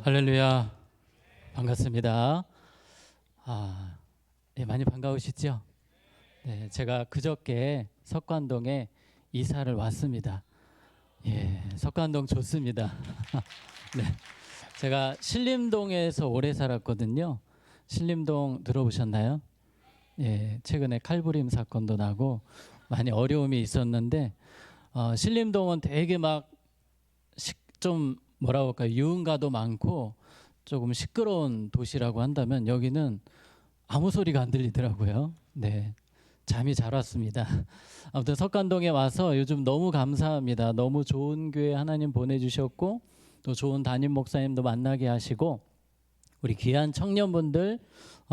할렐루야. 반갑습니다. 많이 반가우시죠? 네, 제가 그저께 석관동에 이사를 왔습니다. 석관동 좋습니다. 네, 제가 신림동에서 오래 살았거든요. 신림동 들어보셨나요? 최근에 칼부림 사건도 나고 많이 어려움이 있었는데 신림동은 되게 막 좀 뭐라고 할까요? 유흥가도 많고 조금 시끄러운 도시라고 한다면 여기는 아무 소리가 안 들리더라고요. 네, 잠이 잘 왔습니다. 아무튼 석관동에 와서 요즘 너무 감사합니다. 너무 좋은 교회 하나님 보내주셨고 또 좋은 담임 목사님도 만나게 하시고 우리 귀한 청년분들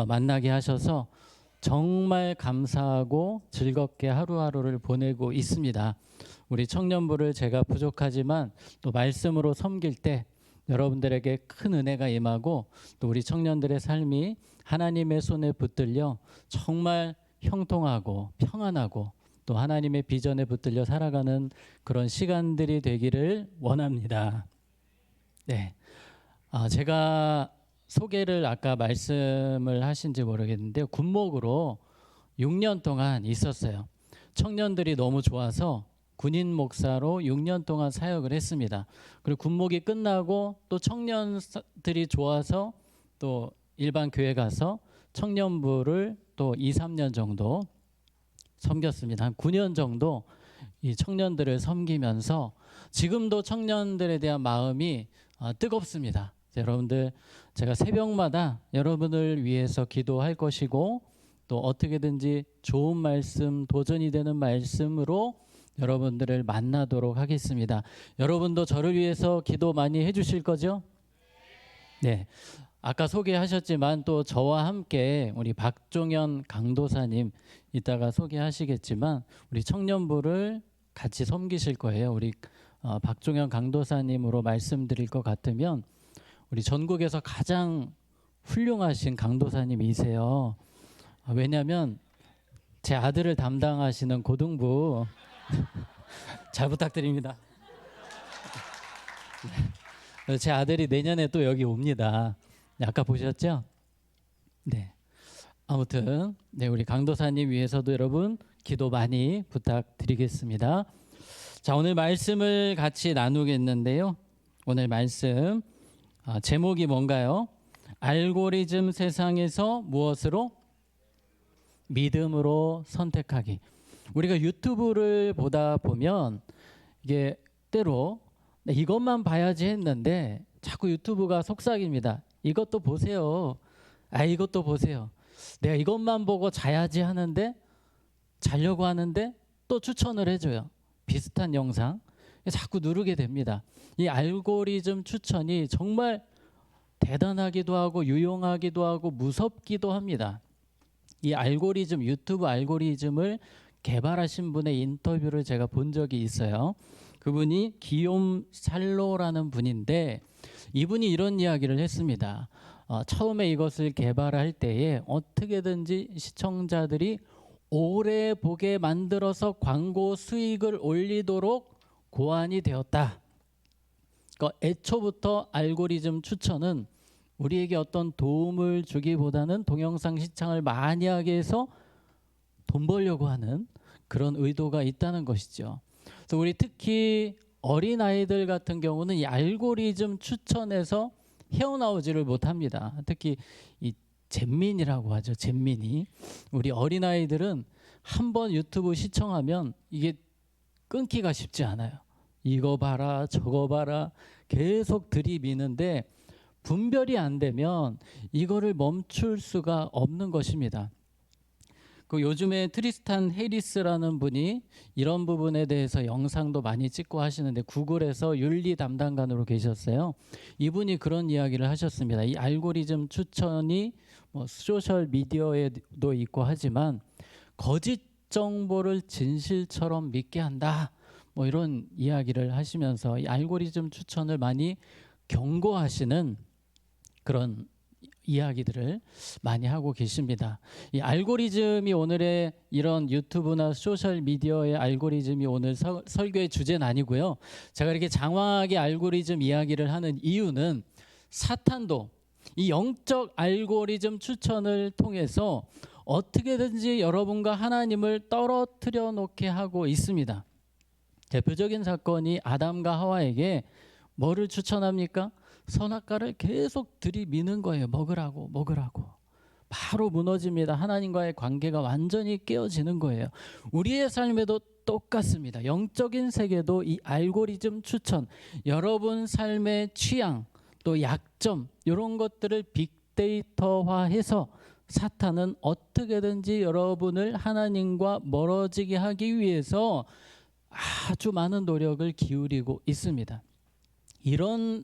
만나게 하셔서 정말 감사하고 즐겁게 하루하루를 보내고 있습니다. 우리 청년부를 제가 부족하지만 또 말씀으로 섬길 때 여러분들에게 큰 은혜가 임하고 또 우리 청년들의 삶이 하나님의 손에 붙들려 정말 형통하고 평안하고 또 하나님의 비전에 붙들려 살아가는 그런 시간들이 되기를 원합니다. 네, 제가 소개를 아까 말씀을 하신지 모르겠는데 군목으로 6년 동안 있었어요. 청년들이 너무 좋아서 군인 목사로 6년 동안 사역을 했습니다. 그리고 군목이 끝나고 또 청년들이 좋아서 또 일반 교회 가서 청년부를 또 2, 3년 정도 섬겼습니다. 한 9년 정도 이 청년들을 섬기면서 지금도 청년들에 대한 마음이 뜨겁습니다. 여러분들, 제가 새벽마다 여러분을 위해서 기도할 것이고 또 어떻게든지 좋은 말씀, 도전이 되는 말씀으로 여러분들을 만나도록 하겠습니다. 여러분도 저를 위해서 기도 많이 해주실 거죠? 네. 아까 소개하셨지만 또 저와 함께 우리 박종현 강도사님 이따가 소개하시겠지만 우리 청년부를 같이 섬기실 거예요. 우리 박종현 강도사님으로 말씀드릴 것 같으면 우리 전국에서 가장 훌륭하신 강도사님이세요. 왜냐하면 제 아들을 담당하시는 고등부 잘 부탁드립니다. 제 아들이 내년에 또 여기 옵니다. 아까 보셨죠? 네. 아무튼 우리 강도사님 위해서도 여러분 기도 많이 부탁드리겠습니다. 자, 오늘 말씀을 같이 나누겠는데요. 오늘 말씀 제목이 뭔가요? 알고리즘 세상에서 무엇으로? 믿음으로 선택하기. 우리가 유튜브를 보다 보면 이게 때로 이것만 봐야지 했는데 자꾸 유튜브가 속삭입니다. 이것도 보세요. 이것도 보세요. 내가 이것만 보고 자야지 하는데 자려고 하는데 또 추천을 해줘요. 비슷한 영상 자꾸 누르게 됩니다. 이 알고리즘 추천이 정말 대단하기도 하고 유용하기도 하고 무섭기도 합니다. 이 알고리즘, 유튜브 알고리즘을 개발하신 분의 인터뷰를 제가 본 적이 있어요. 그분이 기욤 살로라는 분인데 이분이 이런 이야기를 했습니다. 처음에 이것을 개발할 때에 어떻게든지 시청자들이 오래 보게 만들어서 광고 수익을 올리도록 고안이 되었다. 그러니까 애초부터 알고리즘 추천은 우리에게 어떤 도움을 주기보다는 동영상 시청을 많이 하게 해서 돈 벌려고 하는 그런 의도가 있다는 것이죠. 그래서 우리 특히 어린아이들 같은 경우는 이 알고리즘 추천에서 헤어나오지를 못합니다. 특히 이 잼민이라고 하죠. 잼민이. 우리 어린아이들은 한번 유튜브 시청하면 이게 끊기가 쉽지 않아요. 이거 봐라 저거 봐라 계속 들이미는데 분별이 안 되면 이거를 멈출 수가 없는 것입니다. 그 요즘에 트리스탄 해리스라는 분이 이런 부분에 대해서 영상도 많이 찍고 하시는데 구글에서 윤리 담당관으로 계셨어요. 이분이 그런 이야기를 하셨습니다. 이 알고리즘 추천이 소셜 미디어에도 있고 하지만 거짓 정보를 진실처럼 믿게 한다. 이런 이야기를 하시면서 이 알고리즘 추천을 많이 경고하시는 그런 이야기들을 많이 하고 계십니다. 이 알고리즘이 오늘의 이런 유튜브나 소셜 미디어의 알고리즘이 오늘 설교의 주제는 아니고요. 제가 이렇게 장황하게 알고리즘 이야기를 하는 이유는 사탄도 이 영적 알고리즘 추천을 통해서 어떻게든지 여러분과 하나님을 떨어뜨려 놓게 하고 있습니다. 대표적인 사건이 아담과 하와에게 뭐를 추천합니까? 선악과를 계속 들이미는 거예요. 먹으라고. 바로 무너집니다. 하나님과의 관계가 완전히 깨어지는 거예요. 우리의 삶에도 똑같습니다. 영적인 세계도 이 알고리즘 추천, 여러분 삶의 취향, 또 약점 이런 것들을 빅데이터화해서 사탄은 어떻게든지 여러분을 하나님과 멀어지게 하기 위해서 아주 많은 노력을 기울이고 있습니다. 이런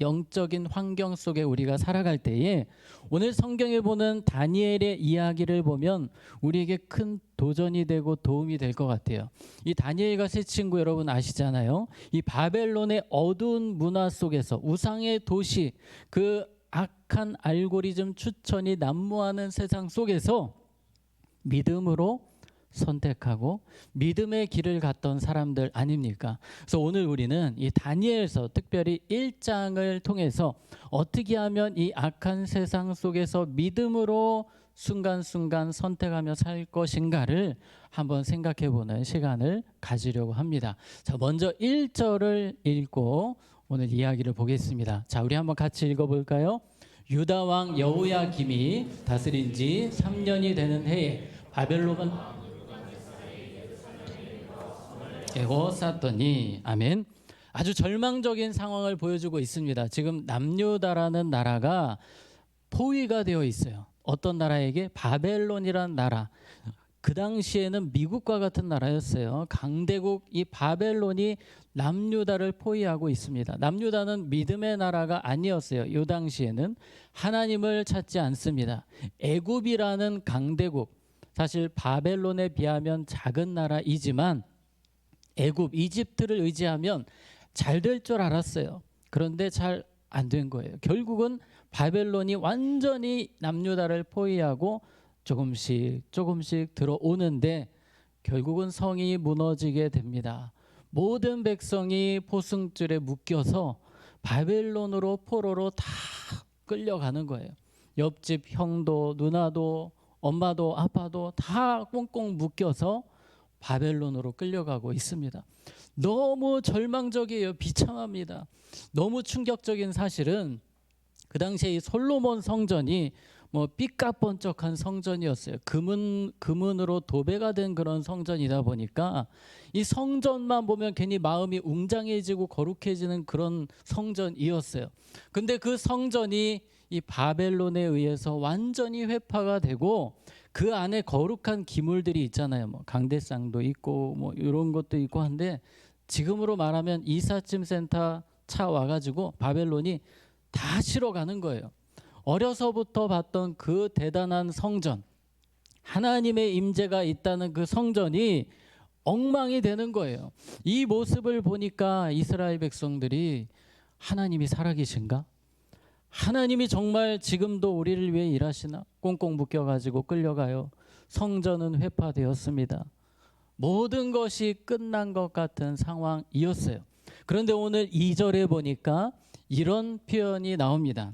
영적인 환경 속에 우리가 살아갈 때에 오늘 성경에 보는 다니엘의 이야기를 보면 우리에게 큰 도전이 되고 도움이 될 것 같아요. 이 다니엘과 세 친구 여러분 아시잖아요. 이 바벨론의 어두운 문화 속에서 우상의 도시, 그 악한 알고리즘 추천이 난무하는 세상 속에서 믿음으로 선택하고 믿음의 길을 갔던 사람들 아닙니까? 그래서 오늘 우리는 이 다니엘서 특별히 1장을 통해서 어떻게 하면 이 악한 세상 속에서 믿음으로 순간순간 선택하며 살 것인가를 한번 생각해 보는 시간을 가지려고 합니다. 자, 먼저 1절을 읽고 오늘 이야기를 보겠습니다. 자, 우리 한번 같이 읽어볼까요? 유다 왕 여호야김이 다스린 지 3년이 되는 해에 바벨론 에워쌌더니 아멘. 아주 절망적인 상황을 보여주고 있습니다. 지금 남유다라는 나라가 포위가 되어 있어요. 어떤 나라에게? 바벨론이라는 나라. 그 당시에는 미국과 같은 나라였어요. 강대국 이 바벨론이 남유다를 포위하고 있습니다. 남유다는 믿음의 나라가 아니었어요. 이 당시에는 하나님을 찾지 않습니다. 애굽이라는 강대국, 사실 바벨론에 비하면 작은 나라이지만 애굽, 이집트를 의지하면 잘 될 줄 알았어요. 그런데 잘 안 된 거예요. 결국은 바벨론이 완전히 남유다를 포위하고 조금씩 들어오는데 결국은 성이 무너지게 됩니다. 모든 백성이 포승줄에 묶여서 바벨론으로 포로로 다 끌려가는 거예요. 옆집 형도 누나도 엄마도 아빠도 다 꽁꽁 묶여서 바벨론으로 끌려가고 있습니다. 너무 절망적이에요. 비참합니다. 너무 충격적인 사실은 그 당시에 이 솔로몬 성전이 뭐 삐까번쩍한 성전이었어요. 금은으로 도배가 된 그런 성전이다 보니까 이 성전만 보면 괜히 마음이 웅장해지고 거룩해지는 그런 성전이었어요. 근데 그 성전이 이 바벨론에 의해서 완전히 회파가 되고 그 안에 거룩한 기물들이 있잖아요. 뭐 강대상도 있고 뭐 이런 것도 있고 한데 지금으로 말하면 이삿짐 센터 차 와가지고 바벨론이 다 실어가는 거예요. 어려서부터 봤던 그 대단한 성전, 하나님의 임재가 있다는 그 성전이 엉망이 되는 거예요. 이 모습을 보니까 이스라엘 백성들이 하나님이 살아계신가? 하나님이 정말 지금도 우리를 위해 일하시나? 꽁꽁 묶여가지고 끌려가요. 성전은 회파되었습니다. 모든 것이 끝난 것 같은 상황이었어요. 그런데 오늘 2절에 보니까 이런 표현이 나옵니다.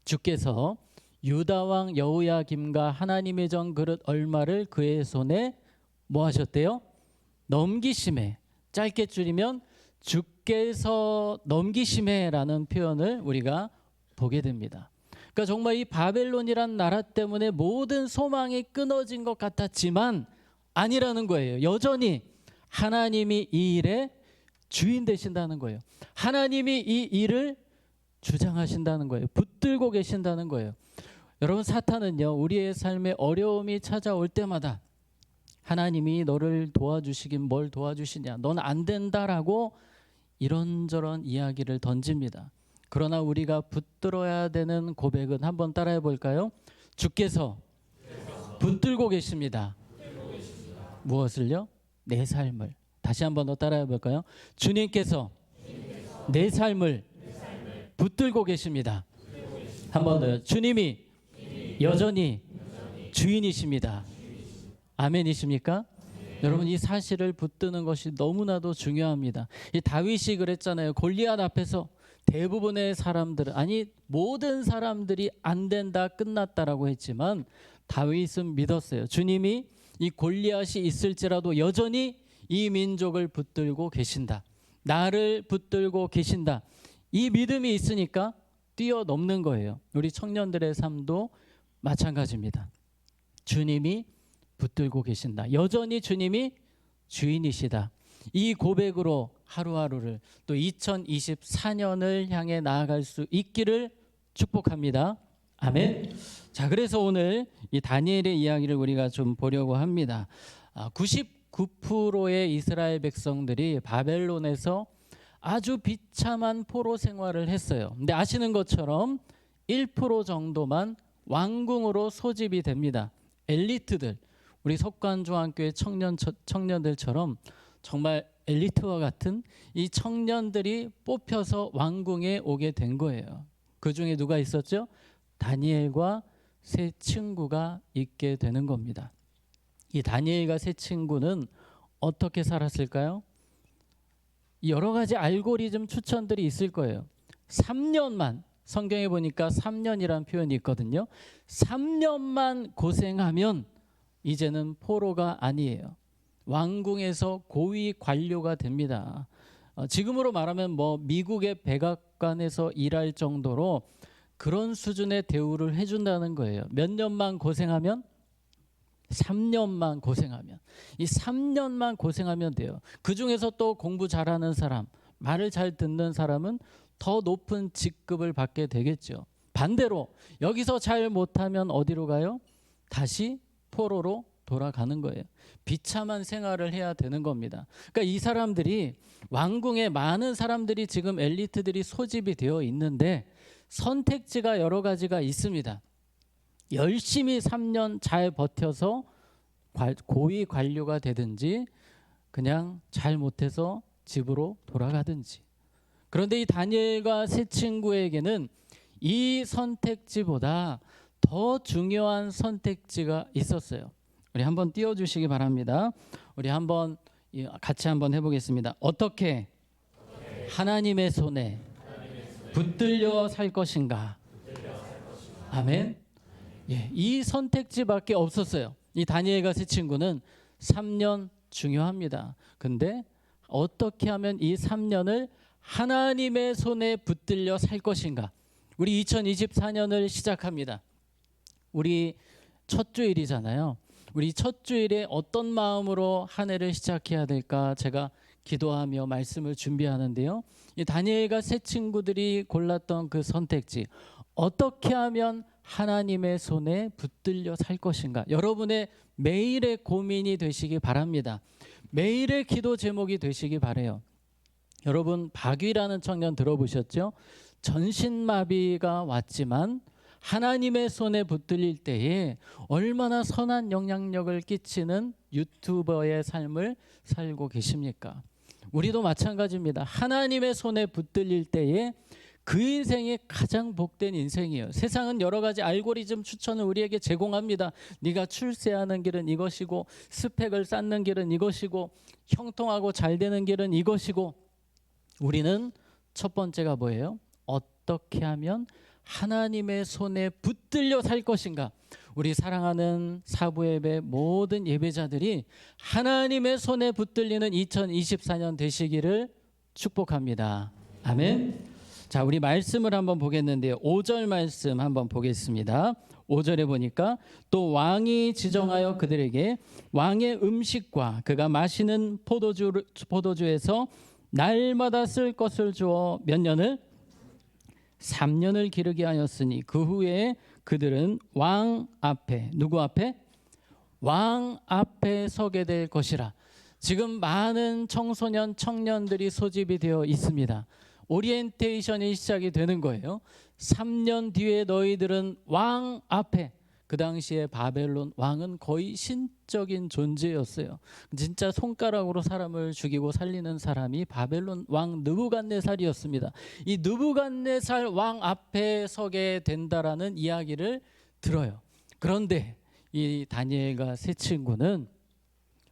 주께서 유다 왕 여호야김과 하나님의 정 그릇 얼마를 그의 손에 뭐 하셨대요? 넘기심에. 짧게 줄이면 주께서 넘기심에라는 표현을 우리가 보게 됩니다. 그러니까 정말 이 바벨론이란 나라 때문에 모든 소망이 끊어진 것 같았지만 아니라는 거예요. 여전히 하나님이 이 일의 주인 되신다는 거예요. 하나님이 이 일을 주장하신다는 거예요. 붙들고 계신다는 거예요. 여러분, 사탄은요, 우리의 삶에 어려움이 찾아올 때마다 하나님이 너를 도와주시긴 뭘 도와주시냐, 넌 안 된다라고 이런저런 이야기를 던집니다. 그러나 우리가 붙들어야 되는 고백은 한번 따라해 볼까요? 주께서 붙들고 계십니다. 무엇을요? 내 삶을. 다시 한번 더 따라해 볼까요? 주님께서 내 삶을 붙들고 계십니다. 한 번 더요. 주님이 여전히 주인이십니다. 아멘이십니까? 여러분, 이 사실을 붙드는 것이 너무나도 중요합니다. 이 다윗이 그랬잖아요. 골리앗 앞에서 대부분의 사람들은, 아니 모든 사람들이 안 된다, 끝났다라고 했지만 다윗은 믿었어요. 주님이 이 골리앗이 있을지라도 여전히 이 민족을 붙들고 계신다, 나를 붙들고 계신다. 이 믿음이 있으니까 뛰어넘는 거예요. 우리 청년들의 삶도 마찬가지입니다. 주님이 붙들고 계신다, 여전히 주님이 주인이시다. 이 고백으로 하루하루를, 또 2024년을 향해 나아갈 수 있기를 축복합니다. 아멘. 자, 그래서 오늘 이 다니엘의 이야기를 우리가 좀 보려고 합니다. 99%의 이스라엘 백성들이 바벨론에서 아주 비참한 포로 생활을 했어요. 근데 아시는 것처럼 1% 정도만 왕궁으로 소집이 됩니다. 엘리트들, 우리 석관중앙교회 청년들처럼 정말 엘리트와 같은 이 청년들이 뽑혀서 왕궁에 오게 된 거예요. 그 중에 누가 있었죠? 다니엘과 세 친구가 있게 되는 겁니다. 이 다니엘과 세 친구는 어떻게 살았을까요? 여러 가지 알고리즘 추천들이 있을 거예요. 3년만, 성경에 보니까 3년이라는 표현이 있거든요. 3년만 고생하면 이제는 포로가 아니에요. 왕궁에서 고위 관료가 됩니다. 지금으로 말하면 뭐 미국의 백악관에서 일할 정도로 그런 수준의 대우를 해준다는 거예요. 몇 년만 고생하면? 3년만 고생하면. 이 3년만 고생하면 돼요. 그 중에서 또 공부 잘하는 사람, 말을 잘 듣는 사람은 더 높은 직급을 받게 되겠죠. 반대로 여기서 잘 못하면 어디로 가요? 다시 포로로 돌아가는 거예요. 비참한 생활을 해야 되는 겁니다. 그러니까 이 사람들이, 왕궁에 많은 사람들이, 지금 엘리트들이 소집이 되어 있는데 선택지가 여러 가지가 있습니다. 열심히 3년 잘 버텨서 고위 관료가 되든지, 그냥 잘 못해서 집으로 돌아가든지. 그런데 이 다니엘과 세 친구에게는 이 선택지보다 더 중요한 선택지가 있었어요. 우리 한번 띄워주시기 바랍니다. 우리 같이 한번 해보겠습니다. 어떻게 하나님의 손에 붙들려 살 것인가? 아멘. 예, 이 선택지밖에 없었어요. 이 다니엘과 세 친구는 3년 중요합니다. 근데 어떻게 하면 이 3년을 하나님의 손에 붙들려 살 것인가? 우리 2024년을 시작합니다. 우리 첫 주일이잖아요. 우리 첫 주일에 어떤 마음으로 한 해를 시작해야 될까 제가 기도하며 말씀을 준비하는데요. 이 다니엘과 세 친구들이 골랐던 그 선택지, 어떻게 하면 하나님의 손에 붙들려 살 것인가, 여러분의 매일의 고민이 되시기 바랍니다. 매일의 기도 제목이 되시기 바라요. 여러분, 박위라는 청년 들어보셨죠? 전신마비가 왔지만 하나님의 손에 붙들릴 때에 얼마나 선한 영향력을 끼치는 유튜버의 삶을 살고 계십니까? 우리도 마찬가지입니다. 하나님의 손에 붙들릴 때에 그 인생이 가장 복된 인생이에요. 세상은 여러 가지 알고리즘 추천을 우리에게 제공합니다. 네가 출세하는 길은 이것이고, 스펙을 쌓는 길은 이것이고, 형통하고 잘 되는 길은 이것이고, 우리는 첫 번째가 뭐예요? 어떻게 하면 하나님의 손에 붙들려 살 것인가? 우리 사랑하는 사부예배 모든 예배자들이 하나님의 손에 붙들리는 2024년 되시기를 축복합니다. 아멘. 자, 우리 말씀을 한번 보겠는데요. 5절 말씀 한번 보겠습니다. 5절에 보니까 또 왕이 지정하여 그들에게 왕의 음식과 그가 마시는 포도주에서 날마다 쓸 것을 주어 몇 년을? 3년을 기르게 하였으니 그 후에 그들은 왕 앞에, 누구 앞에? 왕 앞에 서게 될 것이라. 지금 많은 청소년, 청년들이 소집이 되어 있습니다. 오리엔테이션이 시작이 되는 거예요. 3년 뒤에 너희들은 왕 앞에, 그 당시에 바벨론 왕은 거의 신적인 존재였어요. 진짜 손가락으로 사람을 죽이고 살리는 사람이 바벨론 왕 느부갓네살이었습니다. 이 느부갓네살 왕 앞에 서게 된다라는 이야기를 들어요. 그런데 이 다니엘과 세 친구는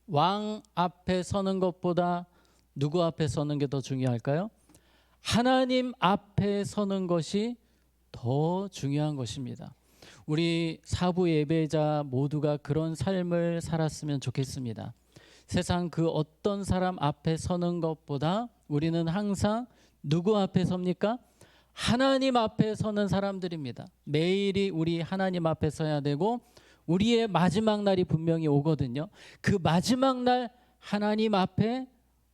왕 앞에 서는 것보다 누구 앞에 서는 게 더 중요할까요? 하나님 앞에 서는 것이 더 중요한 것입니다. 우리 사부 예배자 모두가 그런 삶을 살았으면 좋겠습니다. 세상 그 어떤 사람 앞에 서는 것보다 우리는 항상 누구 앞에 섭니까? 하나님 앞에 서는 사람들입니다. 매일이 우리 하나님 앞에 서야 되고 우리의 마지막 날이 분명히 오거든요. 그 마지막 날 하나님 앞에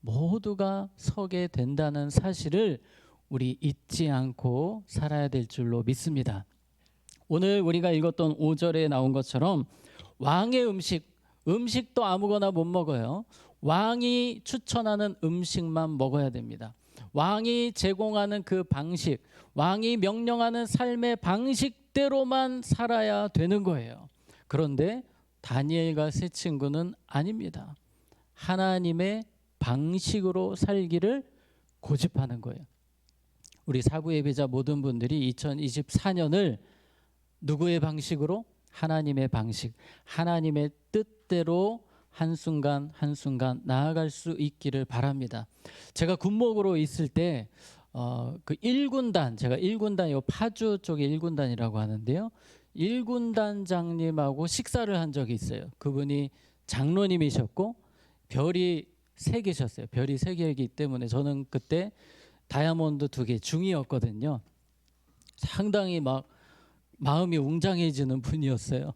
모두가 서게 된다는 사실을 우리 잊지 않고 살아야 될 줄로 믿습니다. 오늘 우리가 읽었던 5절에 나온 것처럼 왕의 음식도 아무거나 못 먹어요. 왕이 추천하는 음식만 먹어야 됩니다. 왕이 제공하는 그 방식, 왕이 명령하는 삶의 방식대로만 살아야 되는 거예요. 그런데 다니엘과 세 친구는 아닙니다. 하나님의 방식으로 살기를 고집하는 거예요. 우리 사부 예배자 모든 분들이 2024년을 누구의 방식으로? 하나님의 방식, 하나님의 뜻대로 한순간 한순간 나아갈 수 있기를 바랍니다. 제가 군목으로 있을 때 그 1군단, 제가 1군단, 요 파주 쪽에 1군단이라고 하는데요. 1군단장님하고 식사를 한 적이 있어요. 그분이 장로님이셨고 별이 3개셨어요. 별이 3개이기 때문에 저는 그때 다이아몬드 2개 중이었거든요. 상당히 막 마음이 웅장해지는 분이었어요.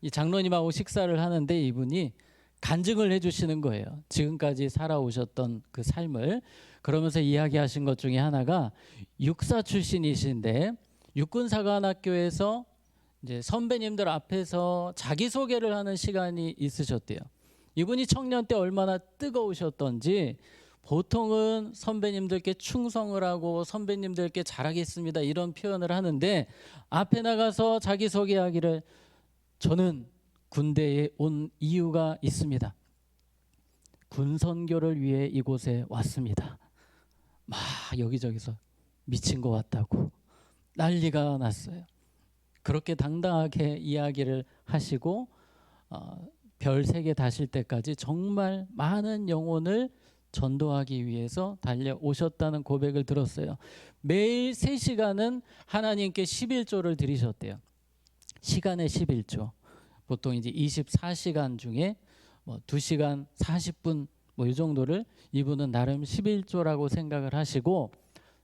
이 장로님하고 식사를 하는데 이분이 간증을 해주시는 거예요. 지금까지 살아오셨던 그 삶을. 그러면서 이야기하신 것 중에 하나가 육사 출신이신데 육군사관학교에서 이제 선배님들 앞에서 자기소개를 하는 시간이 있으셨대요. 이분이 청년 때 얼마나 뜨거우셨던지 보통은 선배님들께 충성을 하고 선배님들께 잘하겠습니다 이런 표현을 하는데 앞에 나가서 자기소개하기를 저는 군대에 온 이유가 있습니다. 군선교를 위해 이곳에 왔습니다. 막 여기저기서 미친 것 같다고 난리가 났어요. 그렇게 당당하게 이야기를 하시고 별 3개 다실 때까지 정말 많은 영혼을 전도하기 위해서 달려오셨다는 고백을 들었어요. 매일 3시간은 하나님께 11조를 드리셨대요. 시간에 11조. 보통 이제 24시간 중에 뭐 2시간 40분 뭐 이 정도를 이분은 나름 11조라고 생각을 하시고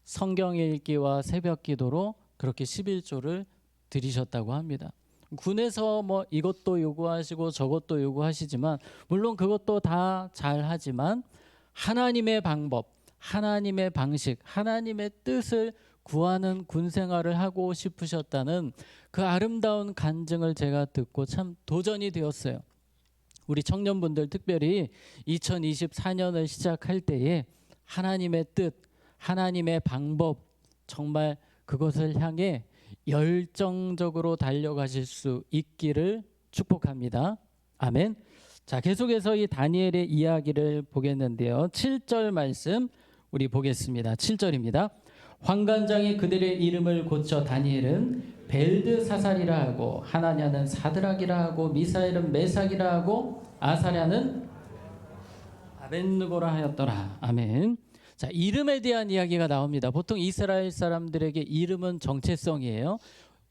성경 읽기와 새벽 기도로 그렇게 11조를 드리셨다고 합니다. 군에서 뭐 이것도 요구하시고 저것도 요구하시지만 물론 그것도 다 잘하지만 하나님의 방법, 하나님의 방식, 하나님의 뜻을 구하는 군 생활을 하고 싶으셨다는 그 아름다운 간증을 제가 듣고 참 도전이 되었어요. 우리 청년분들 특별히 2024년을 시작할 때에 하나님의 뜻, 하나님의 방법 정말 그것을 향해 열정적으로 달려가실 수 있기를 축복합니다. 아멘. 자, 계속해서 이 다니엘의 이야기를 보겠는데요. 7절 말씀 우리 보겠습니다. 7절입니다. 환관장이 그들의 이름을 고쳐 다니엘은 벨드사살이라 하고 하나냐는 사드락이라 하고 미사엘은 메삭이라 하고 아사랴는 아벳느고라 하였더라. 아멘. 자, 이름에 대한 이야기가 나옵니다. 보통 이스라엘 사람들에게 이름은 정체성이에요.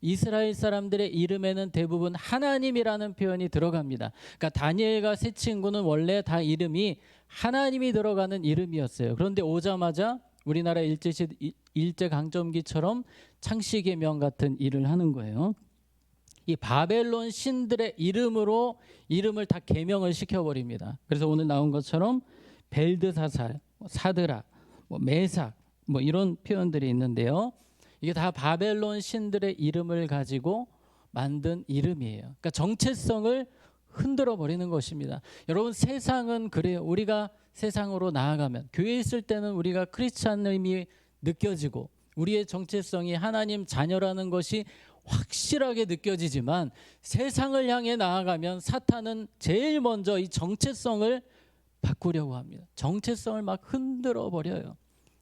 이스라엘 사람들의 이름에는 대부분 하나님이라는 표현이 들어갑니다. 그러니까 다니엘과 세 친구는 원래 다 이름이 하나님이 들어가는 이름이었어요. 그런데 오자마자 우리나라 일제강점기처럼 창씨개명 같은 일을 하는 거예요. 이 바벨론 신들의 이름으로 이름을 다 개명을 시켜버립니다. 그래서 오늘 나온 것처럼 벨드사살, 사드락, 메삭 이런 표현들이 있는데요. 이게 다 바벨론 신들의 이름을 가지고 만든 이름이에요. 그러니까 정체성을 흔들어 버리는 것입니다. 여러분 세상은 그래요. 우리가 세상으로 나아가면 교회에 있을 때는 우리가 크리스찬임이 느껴지고 우리의 정체성이 하나님 자녀라는 것이 확실하게 느껴지지만 세상을 향해 나아가면 사탄은 제일 먼저 이 정체성을 바꾸려고 합니다. 정체성을 막 흔들어 버려요.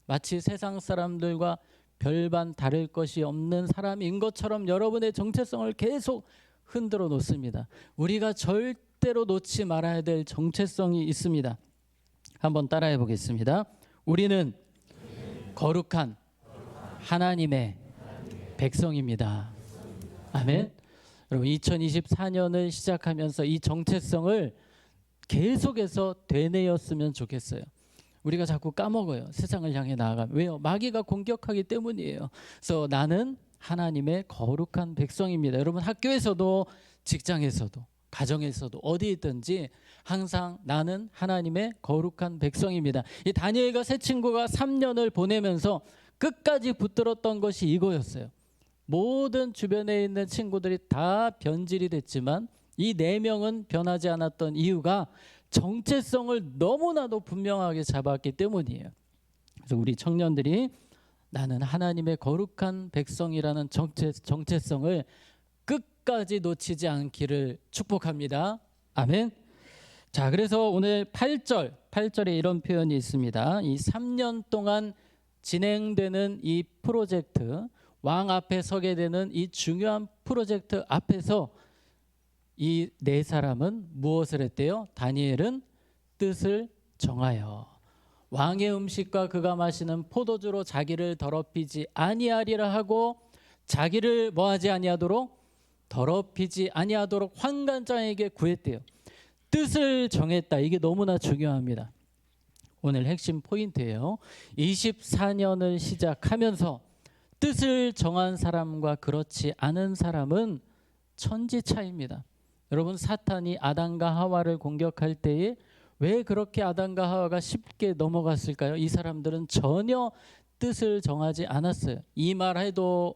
마치 세상 사람들과 별반 다를 것이 없는 사람인 것처럼 여러분의 정체성을 계속 흔들어 놓습니다. 우리가 절대로 놓지 말아야 될 정체성이 있습니다. 한번 따라해 보겠습니다. 우리는 거룩한 하나님의 백성입니다. 아멘. 여러분 2024년을 시작하면서 이 정체성을 계속해서 되뇌었으면 좋겠어요. 우리가 자꾸 까먹어요. 세상을 향해 나아가면. 왜요? 마귀가 공격하기 때문이에요. 그래서 나는 하나님의 거룩한 백성입니다. 여러분 학교에서도 직장에서도 가정에서도 어디 있든지 항상 나는 하나님의 거룩한 백성입니다. 이 다니엘과 세 친구가 3년을 보내면서 끝까지 붙들었던 것이 이거였어요. 모든 주변에 있는 친구들이 다 변질이 됐지만 이 4명은 변하지 않았던 이유가 정체성을 너무나도 분명하게 잡았기 때문이에요. 그래서 우리 청년들이 나는 하나님의 거룩한 백성이라는 정체성을 끝까지 놓치지 않기를 축복합니다. 아멘. 자, 그래서 오늘 8절에 이런 표현이 있습니다. 이 3년 동안 진행되는 이 프로젝트, 왕 앞에 서게 되는 이 중요한 프로젝트 앞에서 이 4사람은 무엇을 했대요? 다니엘은 뜻을 정하여 왕의 음식과 그가 마시는 포도주로 자기를 더럽히지 아니하리라 하고 자기를 뭐하지 아니하도록 더럽히지 아니하도록 환관장에게 구했대요. 뜻을 정했다. 이게 너무나 중요합니다. 오늘 핵심 포인트예요. 24년을 시작하면서 뜻을 정한 사람과 그렇지 않은 사람은 천지 차이입니다. 여러분 사탄이 아담과 하와를 공격할 때에 왜 그렇게 아담과 하와가 쉽게 넘어갔을까요? 이 사람들은 전혀 뜻을 정하지 않았어요. 이 말 해도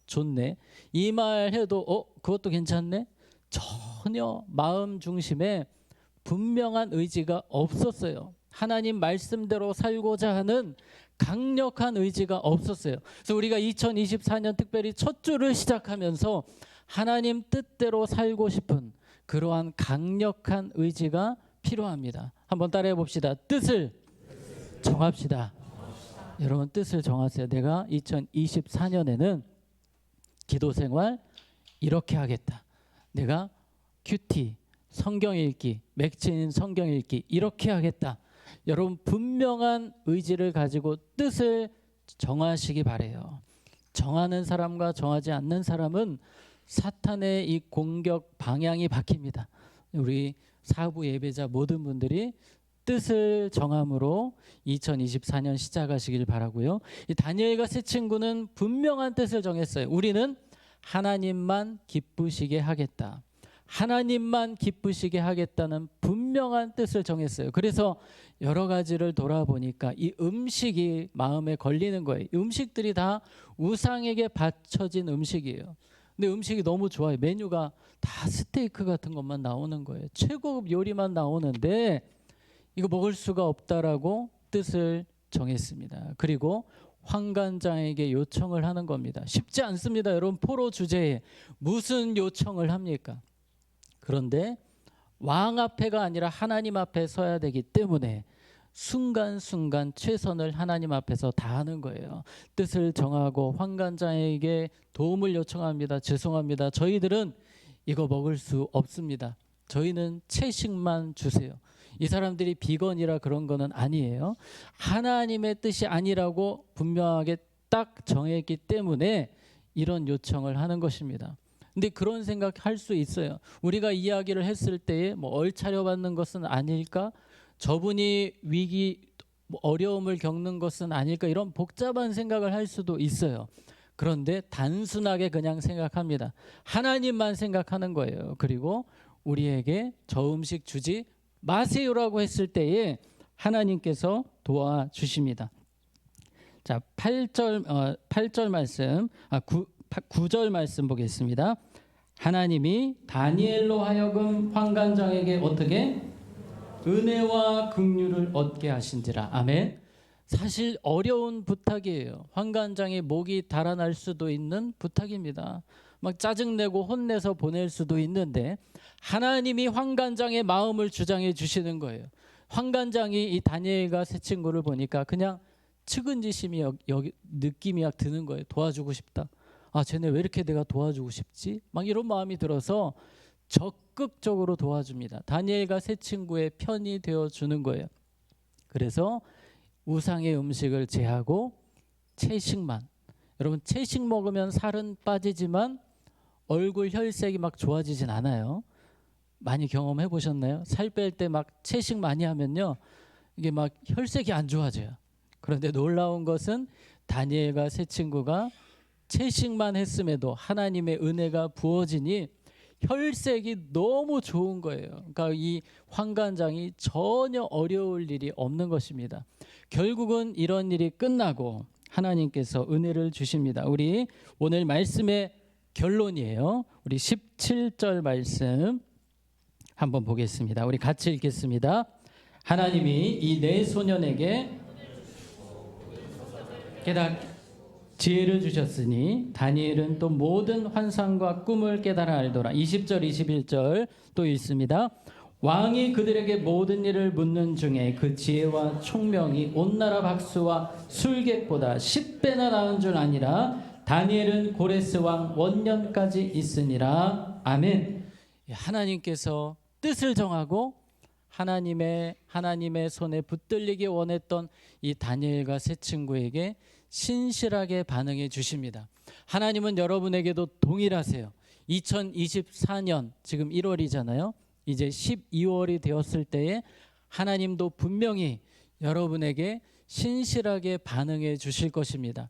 좋네. 이 말 해도 그것도 괜찮네. 전혀 마음 중심에 분명한 의지가 없었어요. 하나님 말씀대로 살고자 하는 강력한 의지가 없었어요. 그래서 우리가 2024년 특별히 첫 주를 시작하면서 하나님 뜻대로 살고 싶은 그러한 강력한 의지가 필요합니다. 한번 따라해 봅시다. 뜻을 정합시다. 여러분 뜻을 정하세요. 내가 2024년에는 기도 생활 이렇게 하겠다. 내가 큐티, 성경 읽기, 맥진 성경 읽기 이렇게 하겠다. 여러분 분명한 의지를 가지고 뜻을 정하시기 바래요. 정하는 사람과 정하지 않는 사람은 사탄의 이 공격 방향이 바뀝니다. 우리 사부 예배자 모든 분들이 뜻을 정함으로 2024년 시작하시길 바라고요. 이 다니엘과 세 친구는 분명한 뜻을 정했어요. 우리는 하나님만 기쁘시게 하겠다. 하나님만 기쁘시게 하겠다는 분명한 뜻을 정했어요. 그래서 여러 가지를 돌아보니까 이 음식이 마음에 걸리는 거예요. 이 음식들이 다 우상에게 바쳐진 음식이에요. 근데 음식이 너무 좋아요. 메뉴가 다 스테이크 같은 것만 나오는 거예요. 최고급 요리만 나오는데 이거 먹을 수가 없다라고 뜻을 정했습니다. 그리고 환관장에게 요청을 하는 겁니다. 쉽지 않습니다. 여러분 포로 주제에 무슨 요청을 합니까? 그런데 왕 앞에가 아니라 하나님 앞에 서야 되기 때문에 순간순간 최선을 하나님 앞에서 다하는 거예요. 뜻을 정하고 환관장에게 도움을 요청합니다. 죄송합니다. 저희들은 이거 먹을 수 없습니다. 저희는 채식만 주세요. 이 사람들이 비건이라 그런 거는 아니에요. 하나님의 뜻이 아니라고 분명하게 딱 정했기 때문에 이런 요청을 하는 것입니다. 근데 그런 생각할 수 있어요. 우리가 이야기를 했을 때에 뭐 얼차려 받는 것은 아닐까? 저분이 위기 어려움을 겪는 것은 아닐까? 이런 복잡한 생각을 할 수도 있어요. 그런데 단순하게 그냥 생각합니다. 하나님만 생각하는 거예요. 그리고 우리에게 저 음식 주지 마세요라고 했을 때에 하나님께서 도와주십니다. 자, 8절 말씀, 9절 말씀 보겠습니다. 하나님이 다니엘로 하여금 환관장에게 어떻게 은혜와 긍휼을 얻게 하신지라. 아멘. 사실 어려운 부탁이에요. 환관장의 목이 달아날 수도 있는 부탁입니다. 막 짜증내고 혼내서 보낼 수도 있는데 하나님이 환관장의 마음을 주장해 주시는 거예요. 환관장이 이 다니엘과 세 친구를 보니까 그냥 측은지심이 느낌이 약 드는 거예요. 도와주고 싶다. 아, 쟤네 왜 이렇게 내가 도와주고 싶지? 막 이런 마음이 들어서 적극적으로 도와줍니다. 다니엘과 세 친구의 편이 되어주는 거예요. 그래서 우상의 음식을 제하고 채식만. 여러분 채식 먹으면 살은 빠지지만 얼굴 혈색이 막 좋아지진 않아요. 많이 경험해 보셨나요? 살 뺄 때 막 채식 많이 하면요, 이게 막 혈색이 안 좋아져요. 그런데 놀라운 것은 다니엘과 세 친구가 채식만 했음에도 하나님의 은혜가 부어지니 혈색이 너무 좋은 거예요. 그러니까 이 환관장이 전혀 어려울 일이 없는 것입니다. 결국은 이런 일이 끝나고 하나님께서 은혜를 주십니다. 우리 오늘 말씀의 결론이에요. 우리 17절 말씀 한번 보겠습니다. 우리 같이 읽겠습니다. 하나님이 이 네 소년에게 지혜를 주셨으니 다니엘은 또 모든 환상과 꿈을 깨달아 알더라. 20절 21절 또 읽습니다. 왕이 그들에게 모든 일을 묻는 중에 그 지혜와 총명이 온 나라 박수와 술객보다 10배나 나은 줄 아니라 다니엘은 고레스 왕 원년까지 있으니라. 아멘. 하나님께서 뜻을 정하고 하나님의 손에 붙들리기 원했던 이 다니엘과 세 친구에게 신실하게 반응해 주십니다. 하나님은 여러분에게도 동일하세요. 2024년 지금 1월이잖아요. 이제 12월이 되었을 때에 하나님도 분명히 여러분에게 신실하게 반응해 주실 것입니다.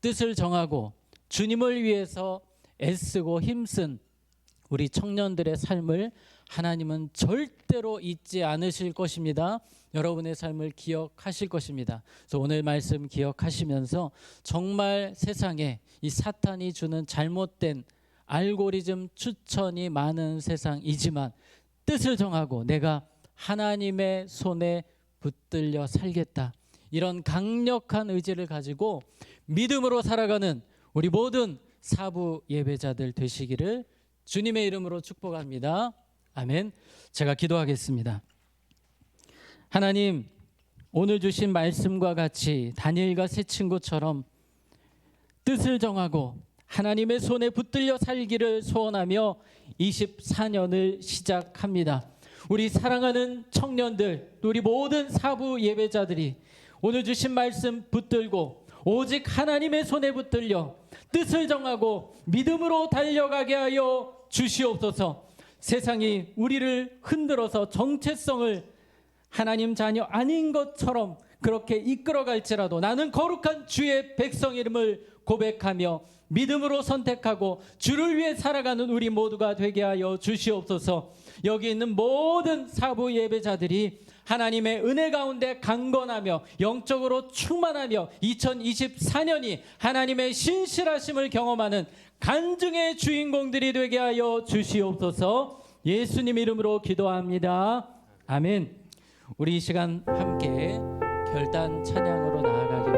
뜻을 정하고 주님을 위해서 애쓰고 힘쓴 우리 청년들의 삶을 하나님은 절대로 잊지 않으실 것입니다. 여러분의 삶을 기억하실 것입니다. 그래서 오늘 말씀 기억하시면서 정말 세상에 이 사탄이 주는 잘못된 알고리즘 추천이 많은 세상이지만 뜻을 정하고 내가 하나님의 손에 붙들려 살겠다. 이런 강력한 의지를 가지고 믿음으로 살아가는 우리 모든 사부 예배자들 되시기를 주님의 이름으로 축복합니다. 아멘. 제가 기도하겠습니다. 하나님, 오늘 주신 말씀과 같이 다니엘과 세 친구처럼 뜻을 정하고 하나님의 손에 붙들려 살기를 소원하며 24년을 시작합니다. 우리 사랑하는 청년들, 우리 모든 사부 예배자들이 오늘 주신 말씀 붙들고 오직 하나님의 손에 붙들려 뜻을 정하고 믿음으로 달려가게 하여 주시옵소서. 세상이 우리를 흔들어서 정체성을 하나님 자녀 아닌 것처럼 그렇게 이끌어갈지라도 나는 거룩한 주의 백성 이름을 고백하며 믿음으로 선택하고 주를 위해 살아가는 우리 모두가 되게 하여 주시옵소서. 여기 있는 모든 사부 예배자들이 하나님의 은혜 가운데 강건하며 영적으로 충만하며 2024년이 하나님의 신실하심을 경험하는 간증의 주인공들이 되게 하여 주시옵소서. 예수님 이름으로 기도합니다. 아멘. 우리 이 시간 함께 결단 찬양으로 나아가겠습니다.